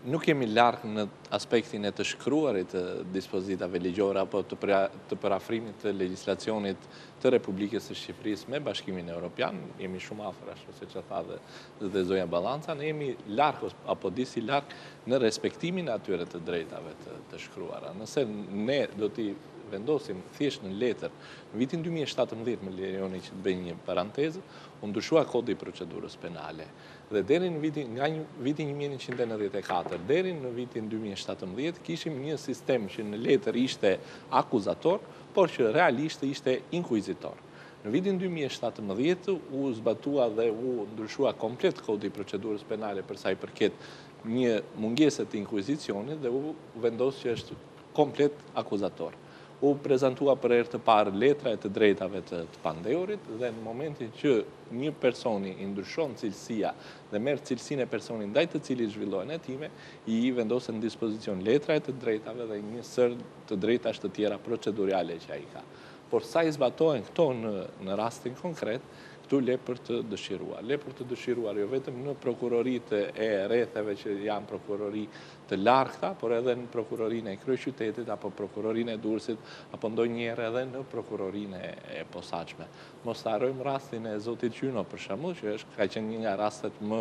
nuk jemi larg në aspektin e të shkruarit të dispozitave ligjore apo të parafrimit të legjislacionit të Republikës së Shqipërisë me Bashkimin Evropian. Jemi shumë afër, ashtu siç e tha dhe zonja Ballanca, ne jemi larg apo disi larg në respektimin e atyre të drejtave të shkruara. Nëse ne do t'i vendosim thjesht në letër, në vitin 2017, më lejoni që të bëj një parantezë, u ndryshua kodi i procedurës penale. Dhe deri në nga vitin 1994 deri në vitin 2017 kishim një sistem që në letër ishte akuzator, por që realisht ishte inkuizitor. Në vitin 2017 u zbatua dhe u ndryshua komplet kodi i procedurës penale për sa i përket një mungesë të inkuizicionit dhe u vendos që është komplet akuzator. U prezentua për herë të parë letra e të drejtave të pandehurit dhe në momentin që një personi i ndryshon cilësia dhe merr cilësinë e personit ndaj të cilit zhvillohen hetime, i vendosen në dispozicion letra e të drejtave dhe një sër të drejtash të tjera procedurale që ai ka. Por sa i zbatohen këto në rastin konkret, këtu le për të dëshiruar. Le për të dëshiruar jo vetëm në prokuroritë e rretheve që janë prokurori të largta, por edhe në prokurorinë e kryeqytetit apo prokurorinë e Durrësit apo ndonjëherë edhe në prokurorinë e posaçme. Mos harrojmë rastin e zotit Gjyno për shembull, që ka qenë një nga rastet më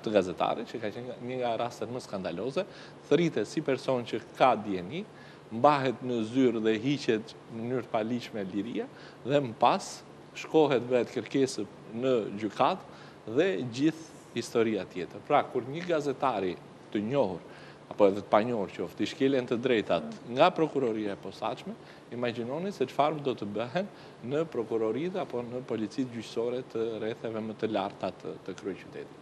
të gazetarit, që ka qenë një nga rastet më skandaloze, thritet si person që ka dieni, mbahet në zyrë dhe hiqet në mënyrë pa ligjshme liria dhe më pas shkohet bëhet kërkesë në gjykat dhe gjithë historia tjetër. Pra, kur një gazetari të njohur, apo edhe të panjohur qoftë, i shkelen të drejtat nga prokuroria e posaçme, imagjinoni se çfarë do të bëhen në prokuroritë apo në policitë gjyqësore të rretheve më të larta të kryeqytetit.